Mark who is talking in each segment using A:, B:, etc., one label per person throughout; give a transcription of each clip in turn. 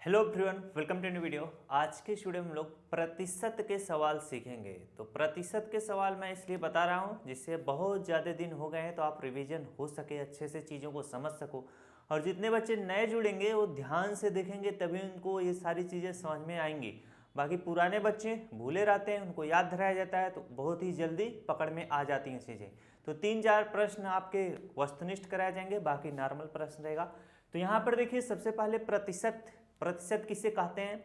A: Hello everyone, welcome to new video. आज के video में हम लोग प्रतिशत के सवाल सीखेंगे। तो प्रतिशत के सवाल मैं इसलिए बता रहा हूँ जिससे बहुत ज़्यादा दिन हो गए हैं तो आप रिवीजन हो सके, अच्छे से चीज़ों को समझ सको। और जितने बच्चे नए जुड़ेंगे वो ध्यान से देखेंगे तभी उनको ये सारी चीज़ें समझ में आएंगी। बाकी पुराने बच्चे भूले रहते हैं, उनको याद रह जाता है तो बहुत ही जल्दी पकड़ में आ जाती हैं चीज़ें। तो 3-4 प्रश्न आपके वस्तुनिष्ठ कराए जाएंगे, बाकी नॉर्मल प्रश्न रहेगा। तो यहाँ पर देखिए, सबसे पहले प्रतिशत। प्रतिशत किसे कहते हैं?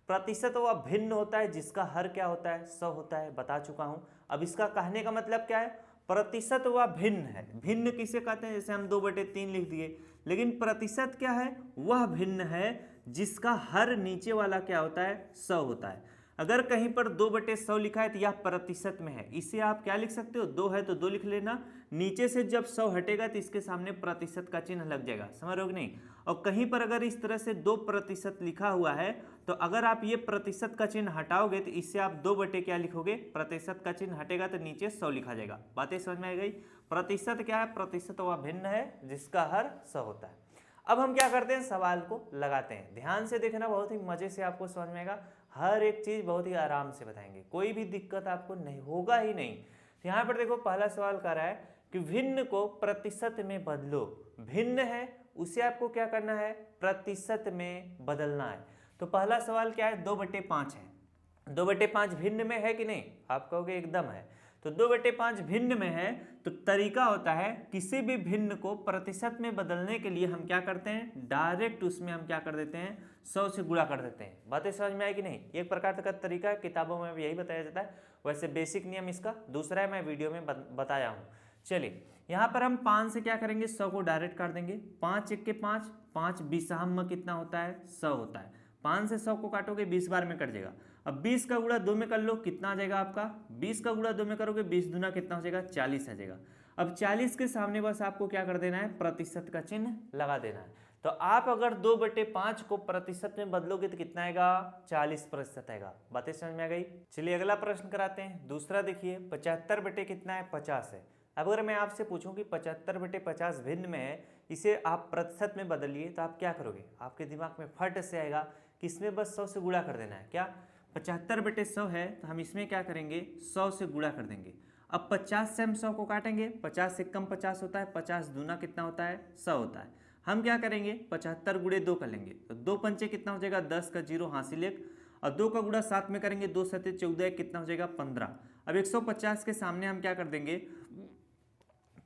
A: प्रतिशत वह भिन्न होता है जिसका हर क्या होता है, 100 होता है, बता चुका हूं। अब इसका कहने का मतलब क्या है? प्रतिशत वह भिन्न है। भिन्न किसे कहते हैं? जैसे हम 2/3 लिख दिए, लेकिन प्रतिशत क्या है? वह भिन्न है जिसका हर नीचे वाला क्या होता है, 100 होता है। अगर कहीं पर 2/100 लिखा है तो यह प्रतिशत में है। इसे आप क्या लिख सकते हो? 2 है तो 2 लिख लेना। नीचे से जब 100 हटेगा तो इसके सामने प्रतिशत का चिन्ह लग जाएगा। समझ रहे हो कि नहीं? और कहीं पर अगर इस तरह से 2% लिखा हुआ है तो अगर आप ये प्रतिशत का चिन्ह हटाओगे तो इससे आप 2 क्या लिखोगे? प्रतिशत का चिन्ह हटेगा तो नीचे 100 लिखा जाएगा। बातें समझ में आ गई? प्रतिशत क्या है? प्रतिशत वह भिन्न है जिसका हर 100 होता है। अब हम क्या करते हैं? सवाल को लगाते हैं। ध्यान से देखना, बहुत ही मजे से आपको समझ में आएगा। हर एक चीज बहुत ही आराम से बताएंगे, कोई भी दिक्कत आपको नहीं होगा ही नहीं। तो यहाँ पर देखो, पहला सवाल कर रहा है कि भिन्न को प्रतिशत में बदलो। भिन्न है उसे आपको क्या करना है? प्रतिशत में बदलना है। तो पहला सवाल क्या है? 2/5 है। 2/5 भिन्न में है कि नहीं? आप कहोगे एकदम है। तो 2/5 भिन्न में है तो तरीका होता है, किसी भी भिन्न को प्रतिशत में बदलने के लिए हम क्या करते हैं? डायरेक्ट उसमें हम क्या कर देते हैं? 100 से गुणा कर देते हैं। बातें समझ में आएगी नहीं? एक प्रकार का तरीका है, किताबों में भी यही बताया जाता है। वैसे बेसिक नियम इसका दूसरा है, मैं वीडियो में बताया हूँ। चलिए, यहाँ पर हम 5 से क्या करेंगे? 100 को डायरेक्ट कर देंगे। 5 1 के 5, 5 20 में कितना होता है? 100 होता है। 5 से 100 को काटोगे 20 बार में कट जाएगा। अब 20 का गुणा 2 में कर लो, कितना आ जाएगा आपका? 20 का गुणा 2 में करोगे 20 दूना कितना हो जाएगा? 40 आ जाएगा। अब 40 के सामने बस आपको क्या कर देना है? प्रतिशत का चिन्ह लगा देना है। तो आप अगर 2/5 को प्रतिशत में बदलोगे तो कितना आएगा? 40% आएगा। बातें समझ में आ गई? चलिए अगला प्रश्न कराते हैं। दूसरा देखिए, 75 बटे कितना है? 50 है। अब अगर मैं आपसे पूछूं कि 75/50 भिन्न में है, इसे आप प्रतिशत में बदलिए, तो आप क्या करोगे? आपके दिमाग में फट से आएगा कि इसमें बस 100 से गुणा कर देना है। क्या 75/100 है तो हम इसमें क्या करेंगे? 100 से गुणा कर देंगे। अब 50 से हम 100 को काटेंगे, 50 से कम 50 होता है, 50 दूना कितना होता है? 100 होता है। हम क्या करेंगे? 75 गुणे 2 कर लेंगे, तो 2 पंचे कितना हो जाएगा? 10 का 0 हासिल 1, और 2 का गुणा 7 में करेंगे, 2 7 14, कितना हो जाएगा? 15। अब 150 के सामने हम क्या कर देंगे?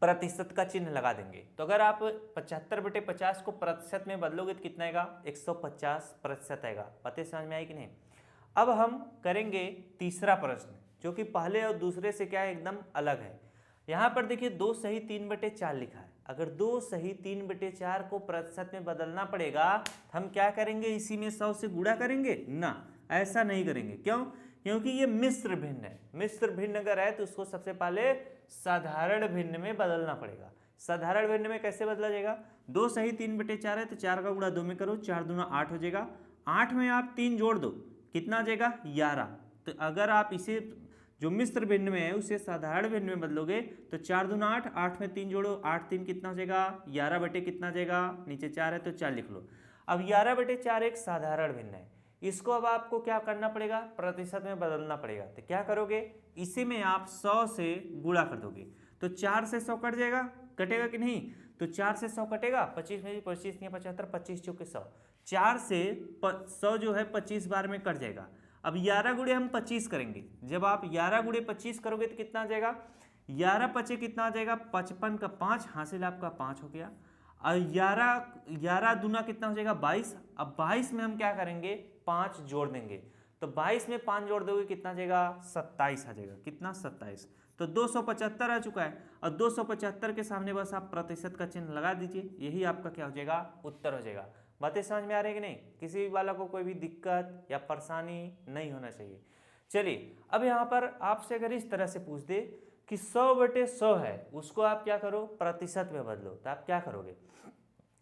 A: प्रतिशत का चिन्ह लगा देंगे। तो अगर आप 75/50 को प्रतिशत में बदलोगे तो कितना आएगा? 150% आएगा। बातें समझ में आई कि नहीं? अब हम करेंगे तीसरा प्रश्न, जो कि पहले और दूसरे से क्या है? एकदम अलग है। यहाँ पर देखिए, 2 सही 3/4 लिखा है। अगर 2 सही 3/4 को प्रतिशत में बदलना पड़ेगा तो हम क्या करेंगे? इसी में 100 से गुणा करेंगे ना? ऐसा नहीं करेंगे। क्यों? क्योंकि ये मिश्र भिन्न है। मिश्र भिन्न अगर है तो उसको सबसे पहले साधारण भिन्न में बदलना पड़ेगा। साधारण भिन्न में कैसे बदला जाएगा? 2 सही 3/4 है तो 4 का गुणा 2 में करो, 4 दूना 8 हो जाएगा। 8 में आप 3 जोड़ दो, कितना आ जाएगा? 11। तो अगर आप इसे जो मिश्र भिन्न में है उसे साधारण भिन्न में बदलोगे तो 4 दूना 8, 8 में 3 जोड़ो, 8 3 कितना हो जाएगा? 11 बटे कितना आ जाएगा? नीचे 4 है तो 4 लिख लो। अब 11/4 एक साधारण भिन्न है। इसको अब आपको क्या करना पड़ेगा? प्रतिशत में बदलना पड़ेगा। तो क्या करोगे? इसी में आप 100 से गुणा कर दोगे, तो 4 से 100 कट जाएगा। कटेगा कि नहीं? तो 4 से 100 कटेगा। 25 में 25 नहीं 75, 25 चौके 100। 4 से 100 जो है 25 बार में कट जाएगा। अब 11 गुणे हम 25 करेंगे। जब आप 11 गुणे 25 करोगे तो कितना आ जाएगा? 11 पचे कितना आ जाएगा? 55 का 5 हासिल आपका 5 हो गया। और 11 दूना कितना हो जाएगा? 22। अब 22 में हम क्या करेंगे? 5 जोड़ देंगे। तो 22 में 5 जोड़ दोगे, कितना आ जाएगा? 27 आ जाएगा। कितना? 27। तो 275 आ चुका है। और 275 के सामने बस आप प्रतिशत का चिन्ह लगा दीजिए। यही आपका क्या हो जाएगा? उत्तर हो जाएगा। बातें समझ में आ रही है कि नहीं? किसी भी वाला को कोई भी दिक्कत या परेशानी नहीं होना चाहिए। चलिए, अब यहाँ पर आपसे अगर इस तरह से पूछ दे कि 100/100 है, उसको आप क्या करो? प्रतिशत में बदलो, तो आप क्या करोगे?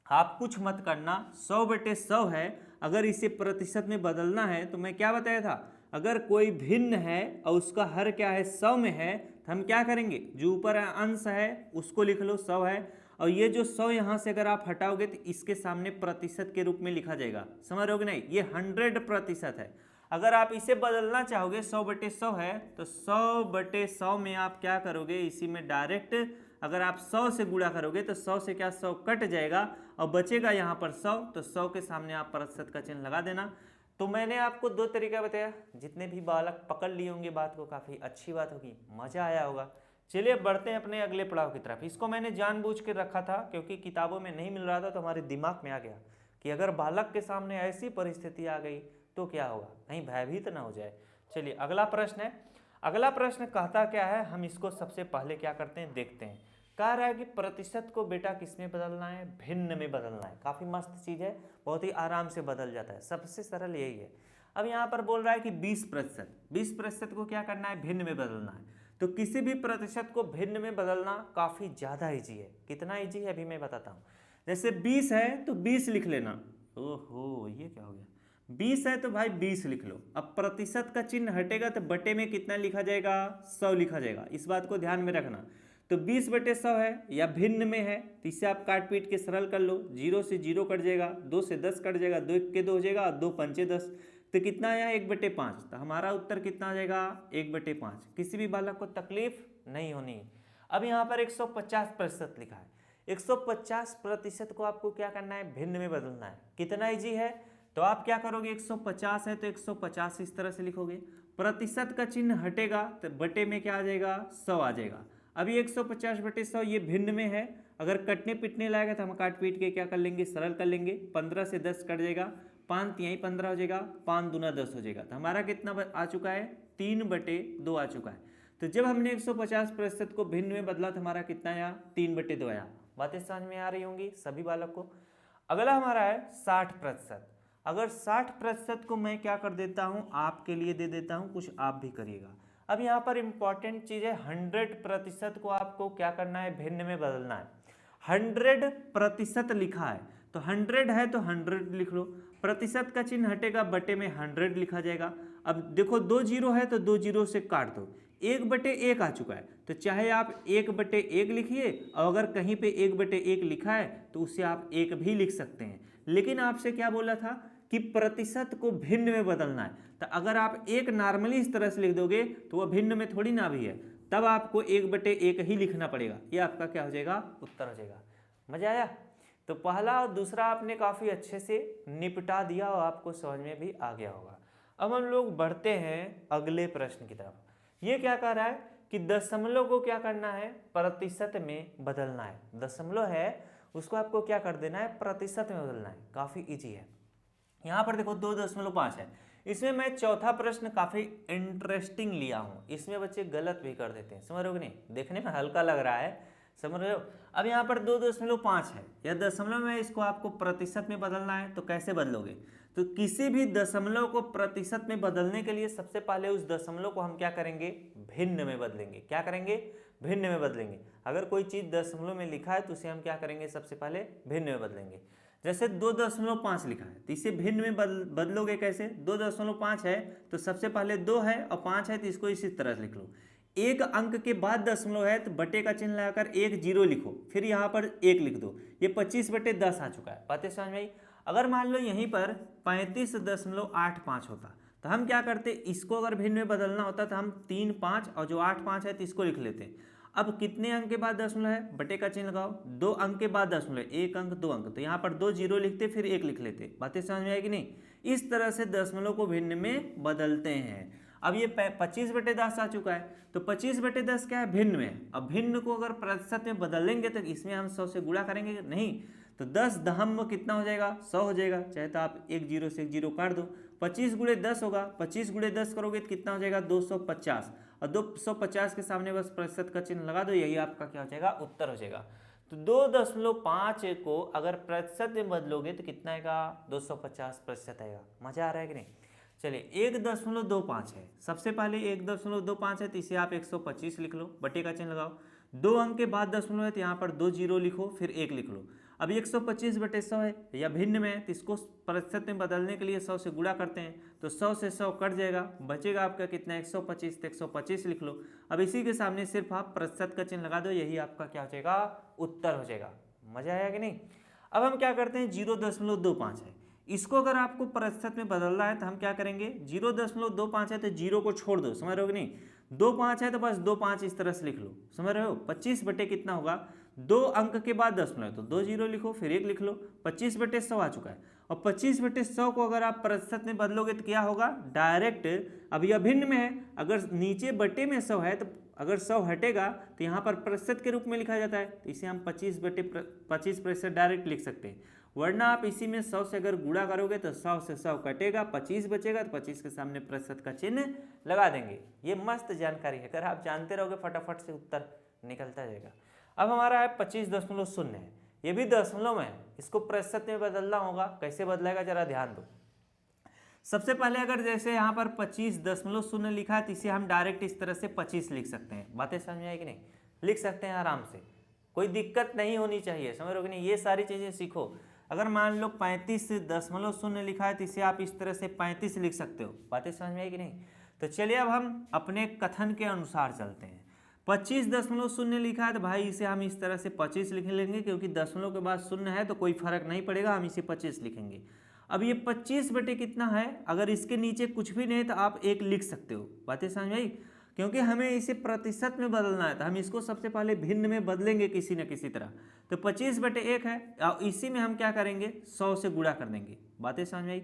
A: आप कुछ मत करना। 100/100 है, अगर इसे प्रतिशत में बदलना है तो मैं क्या बताया था? अगर कोई भिन्न है और उसका हर क्या है? 100 में है, तो हम क्या करेंगे? जो ऊपर अंश है उसको लिख लो 100 है, और ये जो 100 यहाँ से अगर आप हटाओगे तो इसके सामने प्रतिशत के रूप में लिखा जाएगा, समझ रहे हो कि नहीं, ये 100% है। अगर आप इसे बदलना चाहोगे 100/100 है तो 100/100 में आप क्या करोगे, इसी में डायरेक्ट अगर आप 100 से गुणा करोगे तो 100 से क्या 100 कट जाएगा और बचेगा यहाँ पर 100, तो 100 के सामने आप प्रतिशत का चिन्ह लगा देना। तो मैंने आपको 2 तरीका बताया, जितने भी बालक पकड़ लिए होंगे बात को, काफ़ी अच्छी बात होगी, मज़ा आया होगा। चलिए बढ़ते हैं अपने अगले पड़ाव की तरफ। इसको मैंने जानबूझ के रखा था क्योंकि किताबों में नहीं मिल रहा था, तो हमारे दिमाग में आ गया कि अगर बालक के सामने ऐसी परिस्थिति आ गई तो क्या होगा, कहीं भयभीत ना हो जाए। चलिए अगला प्रश्न है। अगला प्रश्न कहता क्या है, हम इसको सबसे पहले क्या करते हैं देखते हैं। कह रहा है कि प्रतिशत को बेटा किस में बदलना है, भिन्न में बदलना है। काफ़ी मस्त चीज़ है, बहुत ही आराम से बदल जाता है, सबसे सरल यही है। अब यहाँ पर बोल रहा है कि 20% को क्या करना है, भिन्न में बदलना है। तो किसी भी प्रतिशत को भिन्न में बदलना काफ़ी ज़्यादा ईजी है। कितना ईजी है अभी मैं बताता हूँ। जैसे 20 है तो 20 लिख लेना। ओहो ये क्या हो गया, 20 है तो भाई 20 लिख लो। अब प्रतिशत का चिन्ह हटेगा तो बटे में कितना लिखा जाएगा, 100 लिखा जाएगा। इस बात को ध्यान में रखना। तो 20/100 है या भिन्न में है तो इसे आप काट पीट के सरल कर लो। 0 से 0 कट जाएगा, 2 से 10 कट जाएगा, 2 1 के 2 हो जाएगा, 2 पंचे 10, तो कितना आया 1/5। तो हमारा उत्तर कितना आ जाएगा 1/5। किसी भी बालक को तकलीफ नहीं होनी। अब यहाँ पर 150% लिखा है। 150% को आपको क्या करना है, भिन्न में बदलना है। कितना ईजी है, तो आप क्या करोगे, 150 है तो 150 इस तरह से लिखोगे। प्रतिशत का चिन्ह हटेगा तो बटे में क्या आ जाएगा, 100 आ जाएगा। अभी 150/100 ये भिन्न में है, अगर कटने पिटने लाएगा तो हम काट पीट के क्या कर लेंगे, सरल कर लेंगे। 15 से 10 कट जाएगा, 5 तिहाई 15 हो जाएगा, 5 दूना 10 हो जाएगा। तो हमारा कितना आ चुका है, 3/2 आ चुका है। तो जब हमने 150% को भिन्न में बदला तो हमारा कितना आया, 3/2 आया। बातें समझ में आ रही होंगी सभी बालक को। अगला हमारा है 60%। अगर 60% को मैं क्या कर देता हूँ, आपके लिए दे देता हूँ, कुछ आप भी करिएगा। अब यहाँ पर इंपॉर्टेंट चीज है, 100% को आपको क्या करना है, भिन्न में बदलना है। 100% लिखा है तो 100 है तो 100 लिख लो। प्रतिशत का चिन्ह हटेगा, बटे में 100 लिखा जाएगा। अब देखो 2 0 है तो 2 0 से काट दो, 1/1 आ चुका है तो चाहे आप 1/1 लिखिए, और अगर कहीं पे 1/1 लिखा है तो उसे आप 1 भी लिख सकते हैं। लेकिन आपसे क्या बोला था कि प्रतिशत को भिन्न में बदलना है। तो अगर आप 1 नॉर्मली इस तरह से लिख दोगे तो वह भिन्न में थोड़ी ना भी है, तब आपको 1/1 ही लिखना पड़ेगा। ये आपका क्या हो जाएगा, उत्तर हो जाएगा। मजा आया। तो पहला और दूसरा आपने काफ़ी अच्छे से निपटा दिया और आपको समझ में भी आ गया होगा। अब हम लोग बढ़ते हैं अगले प्रश्न की तरफ। ये क्या कह रहा है कि दशमलव को क्या करना है, प्रतिशत में बदलना है। दशमलव है उसको आपको क्या कर देना है, प्रतिशत में बदलना है। काफ़ी ईजी है। यहाँ पर देखो 2.5 है। इसमें मैं चौथा प्रश्न काफ़ी इंटरेस्टिंग लिया हूँ। इसमें बच्चे गलत भी कर देते हैं, समझ रहे हो कि नहीं, देखने में हल्का लग रहा है, समझ रहे हो। अब यहाँ पर 2.5 है या दशमलव में, इसको आपको प्रतिशत में बदलना है। तो कैसे बदलोगे, तो किसी भी दशमलव को प्रतिशत में बदलने के लिए सबसे पहले उस दशमलव को हम क्या करेंगे, भिन्न में बदलेंगे। क्या करेंगे, भिन्न में बदलेंगे। अगर कोई चीज़ दशमलव में लिखा है तो उसे हम क्या करेंगे, सबसे पहले भिन्न में बदलेंगे। जैसे 2.5 लिखा है तो इसे भिन्न में बदलोगे कैसे, 2.5 है तो सबसे पहले 2 है और 5 है तो इसको इसी तरह से लिख लो। 1 अंक के बाद दशमलव है तो बटे का चिन्ह लगाकर 1 0 लिखो, फिर यहाँ पर 1 लिख दो। ये 25/10 आ चुका है। बातें समझ में आई। अगर मान लो यहीं पर 35.85 होता तो हम क्या करते, इसको अगर भिन्न में बदलना होता तो हम 3 5 और जो 8 5 है तो इसको लिख लेते। अब कितने अंक के बाद दशमलव है, बटे का चिन्ह लगाओ। 2 अंक के बाद दशमलव, 1 अंक 2 अंक, तो यहाँ पर 2 0 लिखते फिर 1 लिख लेते। बातें समझ में आएगी नहीं। इस तरह से दशमलव को भिन्न में बदलते हैं। अब ये 25/10 आ चुका है तो 25/10 क्या है, भिन्न में। अब भिन्न को अगर प्रतिशत में बदलेंगे तो इसमें हम 100 से गुणा करेंगे नहीं, तो 10 दहम कितना हो जाएगा, 100 हो जाएगा। चाहे तो आप 1 0 से 1 0 काट दो, 25 × 10 होगा। 25 × 10 करोगे तो कितना हो जाएगा, 250, और 250 के सामने बस प्रतिशत का चिन्ह लगा दो, यही आपका क्या हो जाएगा, उत्तर हो जाएगा। तो 2.5 को अगर प्रतिशत में बदलोगे तो कितना आएगा, 250% आएगा। मजा आ रहा है कि नहीं। चलिए 1.25 है, सबसे पहले 1.25 है तो इसे आप 125 लिख लो, बटे का चिन्ह लगाओ। 2 अंक के बाद दशमलव है तो यहाँ पर 2 0 लिखो फिर 1 लिख लो। अब 125/100 है या भिन्न में है तो इसको प्रतिशत में बदलने के लिए 100 से गुणा करते हैं तो 100 से 100 कट जाएगा, बचेगा आपका कितना, 125, तो 125 लिख लो। अब इसी के सामने सिर्फ आप प्रतिशत का चिन्ह लगा दो, यही आपका क्या हो जाएगा, उत्तर हो जाएगा। मजा आया कि नहीं। अब हम क्या करते हैं, 0.25 है, इसको अगर आपको प्रतिशत में बदलना है तो हम क्या करेंगे, 0.25 है तो जीरो को छोड़ दो, समझ रहे हो कि नहीं। 2.5 है तो बस 2.5 इस तरह से लिख लो, समझ रहे हो। 25 बटे कितना होगा, 2 अंक के बाद दशमलव तो 2 जीरो लिखो, फिर 1 लिख लो। 25 बटे 100 आ चुका है। और 25 बटे 100 को अगर आप प्रतिशत में बदलोगे तो क्या होगा, डायरेक्ट, अब यह भिन्न में है, अगर नीचे बटे में 100 है तो अगर 100 हटेगा तो यहाँ पर प्रतिशत के रूप में लिखा जाता है, तो इसे हम 25% डायरेक्ट लिख सकते हैं। वरना आप इसी में 100 से अगर गुणा करोगे तो 100 से 100 कटेगा, 25 बचेगा, तो 25 के सामने प्रतिशत का चिन्ह लगा देंगे। ये मस्त जानकारी है, अगर आप जानते रहोगे फटाफट से उत्तर निकलता जाएगा। अब हमारा है 25.0 है, ये भी दशमलव में है, इसको प्रतिशत में बदलना होगा। कैसे बदलेगा जरा ध्यान दो। सबसे पहले अगर जैसे यहाँ पर 25.0 लिखा है तो इसे हम डायरेक्ट इस तरह से 25 लिख सकते हैं। बातें समझ में आई कि नहीं, लिख सकते हैं आराम से, कोई दिक्कत नहीं होनी चाहिए, समझ रहे हो कि नहीं। ये सारी चीज़ें सीखो। अगर मान लो 35.0 लिखा है तो इसे आप इस तरह से 35 लिख सकते हो। बातें समझ में आई कि नहीं। तो चलिए अब हम अपने कथन के अनुसार चलते हैं। 25.0 लिखा है तो भाई इसे हम इस तरह से 25 लिख लेंगे, क्योंकि दशमलव के बाद शून्य है तो कोई फर्क नहीं पड़ेगा, हम इसे 25 लिखेंगे। अब ये 25 बटे कितना है, अगर इसके नीचे कुछ भी नहीं तो आप 1 लिख सकते हो। बातें समझ में आई। क्योंकि हमें इसे प्रतिशत में बदलना है तो हम इसको सबसे पहले भिन्न में बदलेंगे किसी न किसी तरह। तो 25 बटे 1 है, और इसी में हम क्या करेंगे, 100 से गुणा कर देंगे। बातें समझ में आई।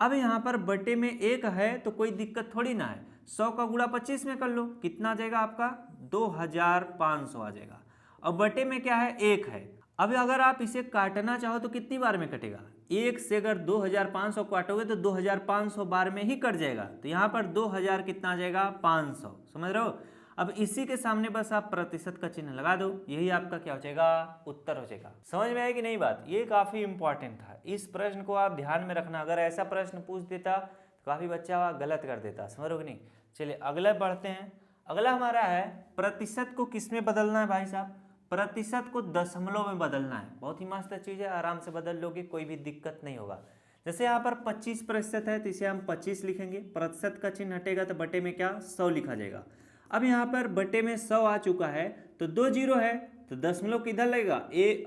A: अब यहाँ पर बटे में 1 है तो कोई दिक्कत थोड़ी ना है, 100 का गुणा 25 में कर लो, कितना आ जाएगा आपका, 2500 आ जाएगा। और बटे में क्या है, 1 है। अब अगर आप इसे काटना चाहो तो कितनी बार में कटेगा, 1 से अगर 2500 काटोगे तो 2500 बार में ही कट जाएगा। तो यहाँ पर 2000 कितना आ जाएगा, 500, समझ रहे हो। अब इसी के सामने बस आप प्रतिशत का चिन्ह लगा दो, यही आपका क्या हो जाएगा, उत्तर हो जाएगा। समझ में आएगी नहीं बात, ये काफी इंपॉर्टेंट था, इस प्रश्न को आप ध्यान में रखना। अगर ऐसा प्रश्न पूछ देता तो काफी बच्चा गलत कर देता, समझ रहे हो कि नहीं। चलिए अगला बढ़ते हैं। अगला हमारा है प्रतिशत को किस में बदलना है भाई साहब, प्रतिशत को दशमलव में बदलना है। बहुत ही मस्त चीज है, आराम से बदल लोगे, कोई भी दिक्कत नहीं होगा। जैसे यहाँ पर 25% है तो इसे हम 25 लिखेंगे, प्रतिशत का चिन्ह हटेगा तो बटे में क्या, 100 लिखा जाएगा। अब यहाँ पर बटे में 100 आ चुका है तो 2 जीरो है तो दशमलव किधर लगेगा,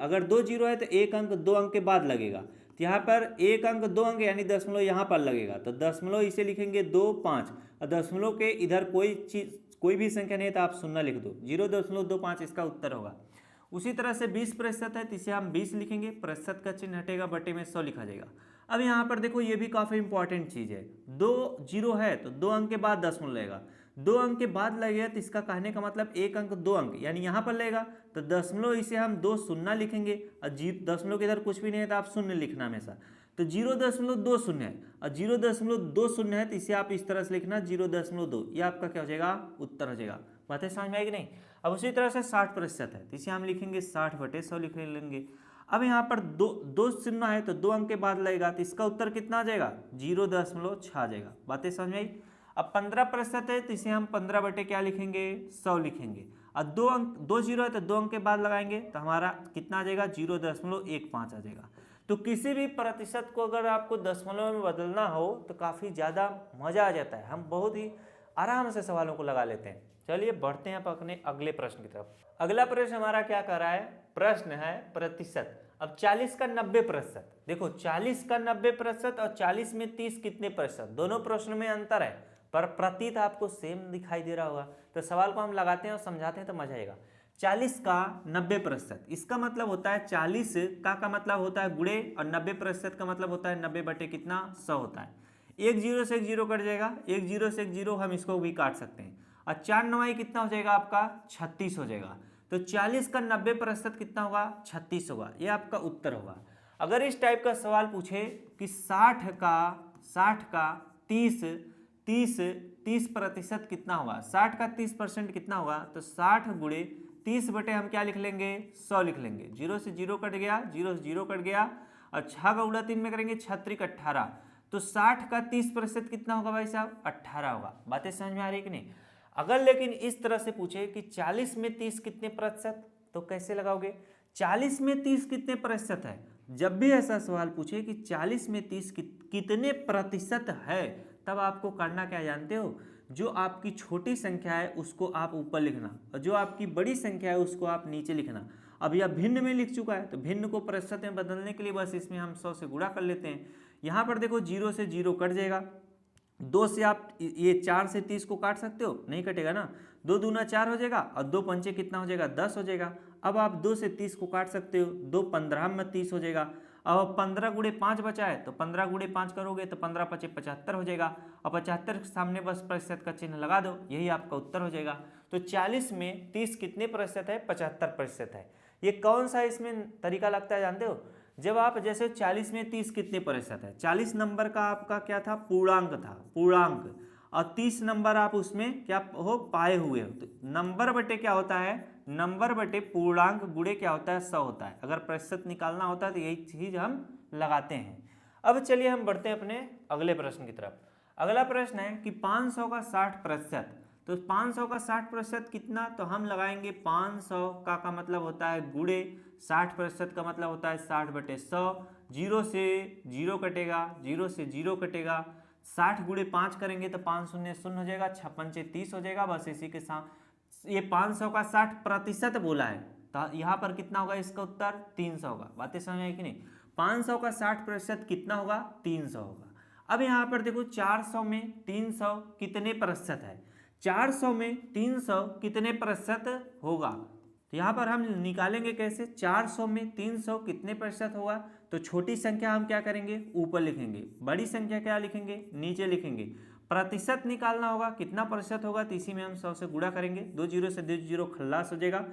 A: अगर 2 जीरो है तो 1 अंक 2 अंक के बाद लगेगा। तो यहाँ पर 1 अंक 2 अंक यानी दशमलव यहाँ पर लगेगा, तो दशमलव इसे लिखेंगे 2, 5, और दशमलव के इधर कोई भी संख्या नहीं है तो आप शून्य लिख दो, 0.25 इसका उत्तर होगा। उसी तरह से 20% है तो इसे हम 20 लिखेंगे, प्रतिशत का चिन्ह हटेगा, बटे में 100 लिखा जाएगा। अब यहाँ पर देखो ये भी काफ़ी इंपॉर्टेंट चीज़ है, 2 जीरो है तो 2 अंक के बाद दशमलव लगेगा, 2 अंक के बाद लगेगा तो इसका कहने का मतलब 1 अंक 2 अंक यानी यहाँ पर लगेगा, तो दशमलव इसे हम 2 शून्य लिखेंगे, और दशमलव के इधर कुछ भी नहीं है तो आप शून्य लिखना हमेशा। तो 0.20 है और 0.20 है तो इसे आप इस तरह से लिखना 0.2, ये आपका क्या हो जाएगा, उत्तर हो जाएगा। बातें समझ में आएगी नहीं। अब उसी तरह से 60% है तो इसे हम लिखेंगे 60 बटे 100 लिख लेंगे। अब यहाँ पर दो शून्य है तो 2 अंक के बाद लगेगा तो इसका उत्तर कितना आ जाएगा, 0.6 आ जाएगा। बातें समझ में आई। अब 15% है तो इसे हम 15 बटे क्या लिखेंगे, 100 लिखेंगे, और 2 जीरो है तो 2 अंक के बाद लगाएंगे तो हमारा कितना आ जाएगा, 0.15 आ जाएगा। तो किसी भी प्रतिशत को अगर आपको दशमलव में बदलना हो तो काफ़ी ज़्यादा मज़ा आ जाता है, हम बहुत ही आराम से सवालों को लगा लेते हैं। चलिए बढ़ते हैं अपने अगले प्रश्न की तरफ। अगला प्रश्न हमारा क्या कर रहा है, प्रश्न है प्रतिशत। अब 40 का 90%, देखो 40 का 90% और 40 में 30 कितने प्रतिशत, दोनों प्रश्न में अंतर है पर प्रतीत आपको सेम दिखाई दे रहा होगा। तो सवाल को हम लगाते हैं और समझाते हैं तो मजा आएगा। 40 का 90%, इसका मतलब होता है 40 का मतलब होता है गुणे, और 90% का मतलब होता है 90 बटे कितना, 100 होता है। 1 जीरो से 1 जीरो कट जाएगा, 1 जीरो से 1 जीरो हम इसको भी काट सकते हैं, और 4 9 कितना हो जाएगा आपका, 36 हो जाएगा। तो 40 का 90% कितना होगा, 36 होगा, ये आपका उत्तर होगा। अगर इस टाइप का सवाल पूछे कि 60 का 30% कितना होगा, 60 का 30% कितना होगा, तो 60 गुणे 30 बटे हम क्या लिख लेंगे, 100 लिख लेंगे। 0 से 0 कट गया, 0 से 0 कट गया, और 6 का गुणा 3 में करेंगे, 6 त्रिक 18, तो 60 का 30% कितना होगा भाई साहब, 18 होगा। बातें समझ में आ रही कि नहीं। अगर लेकिन इस तरह से पूछे कि 40 में 30 कितने प्रतिशत, तो कैसे लगाओगे, 40 में 30 कितने प्रतिशत है। जब भी ऐसा सवाल पूछे कि 40 में 30 कितने प्रतिशत है, तब आपको करना क्या जानते हो, जो आपकी छोटी संख्या है उसको आप ऊपर लिखना, और जो आपकी बड़ी संख्या है उसको आप नीचे लिखना। अब यह भिन्न में लिख चुका है, तो भिन्न को प्रतिशत में बदलने के लिए बस इसमें हम 100 से गुणा कर लेते हैं। यहाँ पर देखो 0 से 0 कट जाएगा, 2 से आप ये 4 से 30 को काट सकते हो, नहीं कटेगा ना, 2 दूना 4 हो जाएगा और 2 पंचे कितना हो जाएगा 10 हो जाएगा। अब आप 2 से 30 को काट सकते हो, 2 15 में 30 हो जाएगा। अब 15 गुणे 5 बचा है, तो 15 गुणे 5 करोगे तो 15 पचे 75 हो जाएगा। अब 75 के सामने बस प्रतिशत का चिन्ह लगा दो, यही आपका उत्तर हो जाएगा। तो 40 में 30 कितने प्रतिशत है, 75% है। ये कौन सा इसमें तरीका लगता है जानते हो, जब आप जैसे 40 में 30 कितने प्रतिशत है, 40 नंबर का आपका क्या था, पूर्णांक था, पूर्णांक, और 30 नंबर आप उसमें क्या हो, पाए हुए हो। तो नंबर बटे क्या होता है, नंबर बटे पूर्णांक गुणे क्या होता है, 100 होता है। अगर प्रतिशत निकालना होता है तो यही चीज हम लगाते हैं। अब चलिए हम बढ़ते हैं अपने अगले प्रश्न की तरफ। अगला प्रश्न है कि 500 का 60%, तो 500 का 60% कितना, तो हम लगाएंगे 500 का मतलब होता है गुणे 60% का मतलब होता है 60/100। 0 से 0 कटेगा, 0 से 0 कटेगा, 60 गुणे 5 करेंगे तो 5 शून्य शून्य हो जाएगा, 6 पंचे 30 हो जाएगा। बस इसी के साथ ये 500 का 60% बोला है, तो यहाँ पर कितना होगा, इसका उत्तर 300 होगा। बातें समझ आई कि नहीं, 500 का 60% कितना होगा, 300 होगा। अब यहाँ पर देखो 400 में 300 कितने प्रतिशत है, 400 में 300 कितने प्रतिशत होगा, तो यहाँ पर हम निकालेंगे कैसे, 400 में 300 कितने प्रतिशत होगा। तो छोटी संख्या हम क्या करेंगे, ऊपर लिखेंगे, बड़ी संख्या क्या लिखेंगे, नीचे लिखेंगे। प्रतिशत निकालना होगा, कितना प्रतिशत होगा, तो इसी में हम 100 से गुणा करेंगे। 2 0 से 2 0 खल्लास हो जाएगा,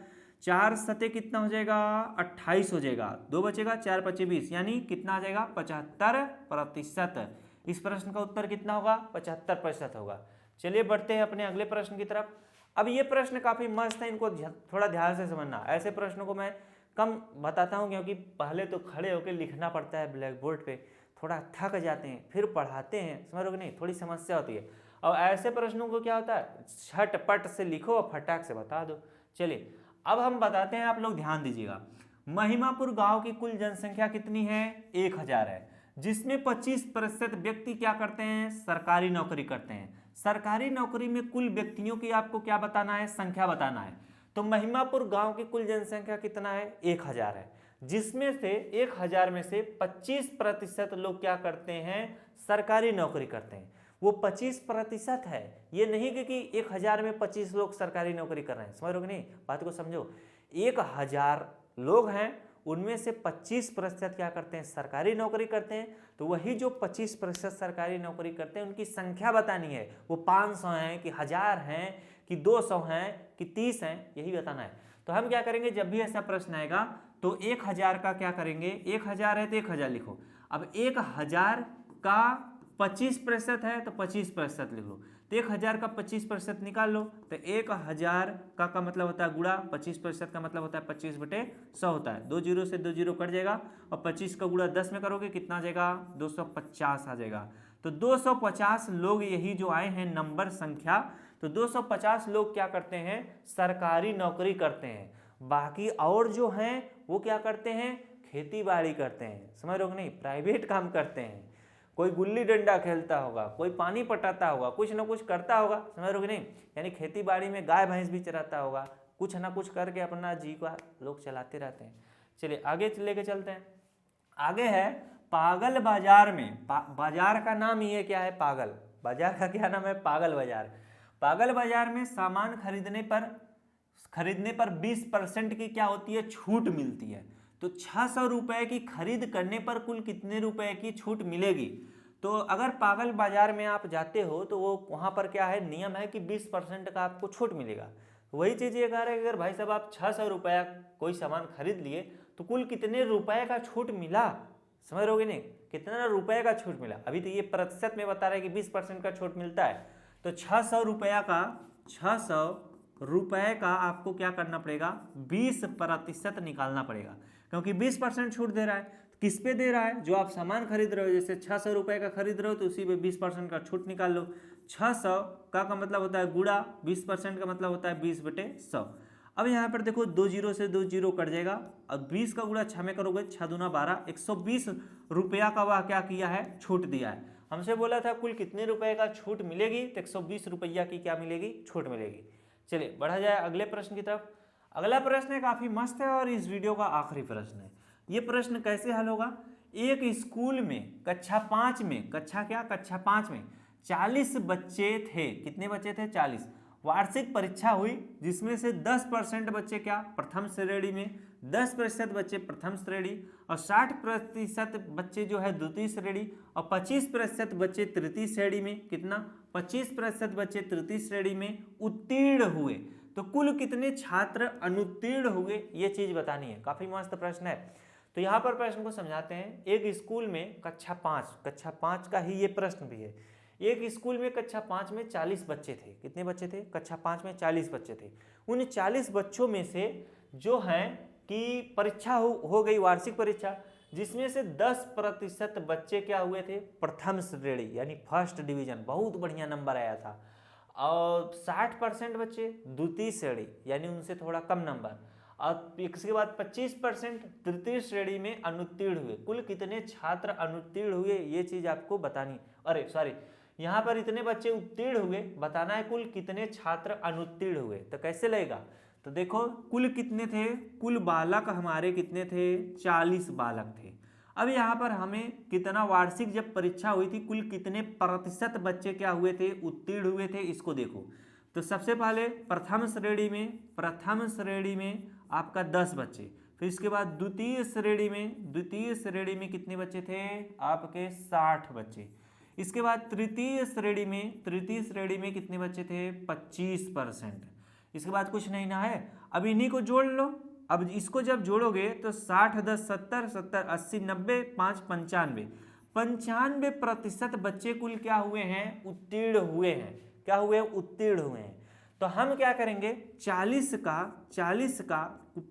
A: 4 सते कितना हो जाएगा, 28 हो जाएगा, 2 बचेगा, 4 पचे 20, यानी कितना आ जाएगा, 75%। इस प्रश्न का उत्तर कितना होगा, 75% होगा। चलिए बढ़ते हैं अपने अगले प्रश्न की तरफ। अब ये प्रश्न काफी मस्त है, इनको थोड़ा ध्यान से समझना। ऐसे प्रश्नों को मैं कम बताता हूँ क्योंकि पहले तो खड़े होकर लिखना पड़ता है ब्लैक बोर्ड पे, थोड़ा थक जाते हैं, फिर पढ़ाते हैं, समझ रहे नहीं, थोड़ी समस्या होती है। और ऐसे प्रश्नों को क्या होता है, झटपट से लिखो और फटाक से बता दो। चलिए अब हम बताते हैं, आप लोग ध्यान दीजिएगा। महिमापुर गांव की कुल जनसंख्या कितनी है, 1000 है, जिसमें 25% व्यक्ति क्या करते हैं, सरकारी नौकरी करते हैं। सरकारी नौकरी में कुल व्यक्तियों की आपको क्या बताना है, संख्या बताना है। तो महिमापुर गांव की कुल जनसंख्या कितना है, 1000 है, जिसमें से 1000 में से 25% लोग क्या करते हैं, सरकारी नौकरी करते हैं। वो 25% है, ये नहीं कि 1000 में 25 लोग सरकारी नौकरी कर रहे हैं, समझ रहे हो कि नहीं, बात को समझो। 1000 लोग हैं, उनमें से 25% क्या करते हैं, सरकारी नौकरी करते हैं। तो वही जो 25% सरकारी नौकरी करते हैं उनकी संख्या बतानी है, वो 500 हैं कि 1000 हैं कि 200 हैं कि 30 हैं, यही बताना है। तो हम क्या करेंगे, जब भी ऐसा प्रश्न आएगा तो 1000 का क्या करेंगे, 1000 है तो 1000 लिखो। अब 1000 का 25% है तो 25% लिख लो। तो 1000 का 25% निकाल लो, तो 1000 का मतलब होता है गुणा, 25% का मतलब होता है 25/100 होता है। 2 0 से 2 0 कट जाएगा और 25 का गुणा 10 में करोगे कितना आ जाएगा, 250 आ जाएगा। तो 250 लोग यही जो आए हैं नंबर संख्या, तो 250 लोग क्या करते हैं, सरकारी नौकरी करते हैं। बाकी और जो हैं वो क्या करते हैं, खेती बाड़ी करते हैं, समझ रहे हो कि नहीं, प्राइवेट काम करते हैं। कोई गुल्ली डंडा खेलता होगा, कोई पानी पटाता होगा, कुछ ना कुछ करता होगा, समझ रहे हो कि नहीं, यानी खेती बाड़ी में गाय भैंस भी चराता होगा, कुछ ना कुछ करके अपना जीविका लोग चलाते रहते हैं। चलिए आगे लेके चलते हैं। आगे है पागल बाजार में, बाजार का नाम ये क्या है, पागल बाजार का क्या नाम है, पागल बाजार। पागल बाजार में सामान खरीदने पर 20% की क्या होती है, छूट मिलती है। तो 600 रुपए की खरीद करने पर कुल कितने रुपए की छूट मिलेगी। तो अगर पागल बाजार में आप जाते हो तो वो वहां पर क्या है, नियम है कि 20% का आपको छूट मिलेगा। वही चीज ये कह रहे हैं कि अगर भाई साहब आप 600 रुपया कोई सामान खरीद लिए तो कुल कितने रुपए का छूट मिला, समझ रहे हो कि नहीं, कितना रुपए का छूट मिला। अभी तो ये प्रतिशत में बता रहे हैं कि 20% का छूट मिलता है। तो 600 रुपए का आपको क्या करना पड़ेगा, 20% निकालना पड़ेगा, क्योंकि 20% छूट दे रहा है। किस पे दे रहा है, जो आप सामान खरीद रहे हो, जैसे 600 रुपए का खरीद रहे हो तो उसी पे 20% का छूट निकाल लो। 600 का मतलब होता है गुणा, 20% का मतलब होता है 20/100। अब यहाँ पर देखो 2 0 से 2 0 कट जाएगा और 20 का गुणा 6 में करोगे, 6 दूना 12, 120 रुपया का वह क्या किया है, छूट दिया है। हमसे बोला था कुल कितने रुपए का छूट मिलेगी, तो 120 रुपया की क्या मिलेगी, छूट मिलेगी। चलिए बढ़ा जाए अगले प्रश्न की तरफ। अगला प्रश्न है काफी मस्त है और इस वीडियो का आखिरी प्रश्न है। ये प्रश्न कैसे हल होगा? एक स्कूल में कक्षा 5 में, कक्षा 5 में 40 बच्चे थे। कितने बच्चे थे? 40। वार्षिक परीक्षा हुई जिसमें से 10% बच्चे क्या? प्रथम श्रेणी में, 10% बच्चे प्रथम श्रेणी और 60% बच्चे जो है द्वितीय श्रेणी और 25% बच्चे तृतीय श्रेणी में। कितना? 25% बच्चे तृतीय श्रेणी में उत्तीर्ण हुए। तो कुल कितने छात्र अनुत्तीर्ण हुए, ये चीज बतानी है। काफी मस्त प्रश्न है। तो यहाँ पर प्रश्न को समझाते हैं। एक स्कूल में कक्षा 5 का ही ये प्रश्न भी है। एक स्कूल में कक्षा 5 में 40 बच्चे थे। कितने बच्चे थे? कक्षा 5 में 40 बच्चे थे। उन 40 बच्चों में से जो है कि परीक्षा हो गई, वार्षिक परीक्षा, जिसमें से 10% बच्चे क्या हुए थे? प्रथम श्रेणी यानी फर्स्ट डिवीजन, बहुत बढ़िया नंबर आया था। और 60% बच्चे द्वितीय श्रेणी यानी उनसे थोड़ा कम नंबर और इसके बाद 25% तृतीय श्रेणी में अनुत्तीर्ण हुए। कुल कितने छात्र अनुत्तीर्ण हुए, ये चीज आपको बतानी। अरे सॉरी, यहाँ पर इतने बच्चे उत्तीर्ण हुए बताना है, कुल कितने छात्र अनुत्तीर्ण हुए। तो कैसे लगेगा? तो देखो कुल कितने थे? कुल बालक हमारे कितने थे? 40 बालक थे। अब यहाँ पर हमें कितना वार्षिक जब परीक्षा हुई थी, कुल कितने प्रतिशत बच्चे क्या हुए थे? उत्तीर्ण हुए थे। इसको देखो तो सबसे पहले प्रथम श्रेणी में आपका 10 बच्चे, फिर इसके बाद द्वितीय श्रेणी में कितने बच्चे थे? आपके 60 बच्चे। इसके बाद तृतीय श्रेणी में कितने बच्चे थे? 25%। इसके बाद कुछ नहीं ना है, अब इन्हीं को जोड़ लो। अब इसको जब जोड़ोगे तो 60 10 70 70 80 90 5 95% बच्चे कुल क्या हुए हैं? उत्तीर्ण हुए हैं। क्या हुए? उत्तीर्ण हुए हैं। तो हम क्या करेंगे? 40 का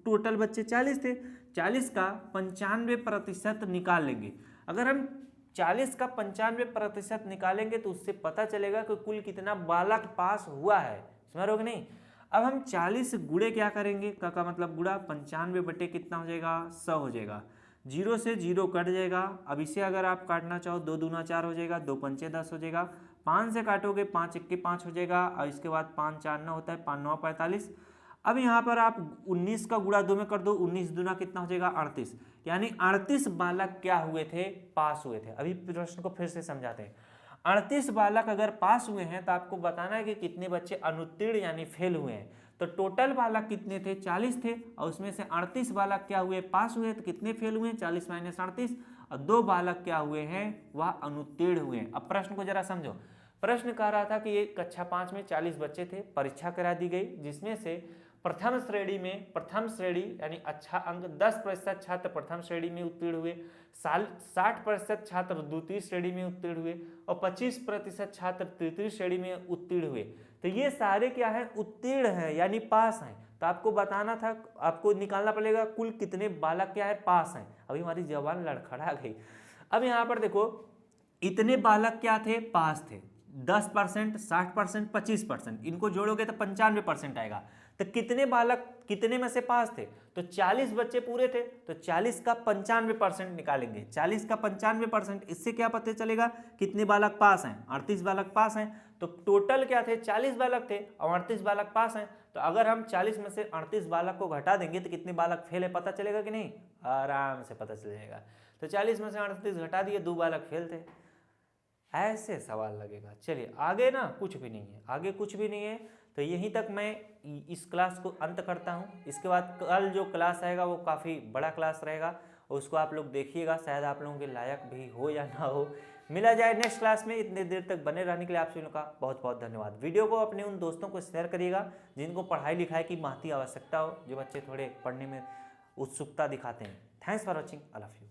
A: टोटल बच्चे 40 थे, 40 का 95% निकाल लेंगे। अगर हम 40 का 95% निकालेंगे तो उससे पता चलेगा कि कुल कितना बालक पास हुआ है। समझ रहे हो कि नहीं? अब हम 40 गुणे क्या करेंगे? का मतलब गुणा 95 बटे कितना हो जाएगा? 100 हो जाएगा। 0 से 0 कट जाएगा। अब इसे अगर आप काटना चाहो 2 दूना 4 हो जाएगा, 2 पंचे 10 हो जाएगा। 5 से काटोगे 5 1 5 हो जाएगा और इसके बाद 5 4 9 होता है, 5 9 45। अब यहाँ पर आप 19 का गुणा 2 में कर दो, 19 दूना कितना हो जाएगा? 38। यानी 38 बालक क्या हुए थे? पास हुए थे। अभी प्रश्न को फिर से समझाते हैं। 38 बालक अगर पास हुए हैं तो आपको बताना है कि कितने बच्चे अनुत्तीर्ण यानी फेल हुए हैं। तो टोटल बालक कितने थे? 40 थे और उसमें से 38 बालक क्या हुए? पास हुए। तो कितने फेल हुए? 40 माइनस 38 और 2 बालक क्या हुए हैं? वह अनुत्तीर्ण हुए हैं। अब प्रश्न को जरा समझो। प्रश्न कह रहा था कि ये कक्षा 5 में 40 बच्चे थे, परीक्षा करा दी गई जिसमें से प्रथम श्रेणी यानी अच्छा अंक 10% छात्र प्रथम श्रेणी में उत्तीर्ण हुए, 60% छात्र द्वितीय श्रेणी में उत्तीर्ण हुए और 25% छात्र तृतीय श्रेणी में उत्तीर्ण हुए। तो ये सारे क्या है? उत्तीर्ण हैं यानी पास हैं। तो आपको बताना था, आपको निकालना पड़ेगा कुल कितने बालक क्या है? पास हैं। अभी हमारी जबान लड़खड़ा गई। अब यहाँ पर देखो इतने बालक क्या थे? पास थे। 10%, 60%, 25%, इनको जोड़ोगे तो 95% आएगा। तो कितने बालक कितने में से पास थे? तो 40 बच्चे पूरे थे, तो 40 का 95% निकालेंगे। 40 का 95%, इससे क्या पता चलेगा कितने बालक पास हैं? 38 बालक पास हैं। तो टोटल क्या थे? 40 बालक थे और 38 बालक पास हैं। तो अगर हम 40 में से 38 बालक को घटा देंगे तो कितने बालक फेल है पता चलेगा कि नहीं? आराम से पता चल जाएगा। तो 40 में से 38 घटा दिए, 2 बालक फेल थे। ऐसे सवाल लगेगा। चलिए आगे ना कुछ भी नहीं है, आगे कुछ भी नहीं है। तो यहीं तक मैं इस क्लास को अंत करता हूँ। इसके बाद कल जो क्लास आएगा वो काफ़ी बड़ा क्लास रहेगा और उसको आप लोग देखिएगा, शायद आप लोगों के लायक भी हो या ना हो। मिला जाए नेक्स्ट क्लास में। इतने देर तक बने रहने के लिए आप सभी लोगों का बहुत बहुत धन्यवाद। वीडियो को अपने उन दोस्तों को शेयर करिएगा जिनको पढ़ाई लिखाई की महती आवश्यकता हो, जो बच्चे थोड़े पढ़ने में उत्सुकता दिखाते हैं। Thanks for watching. I love you.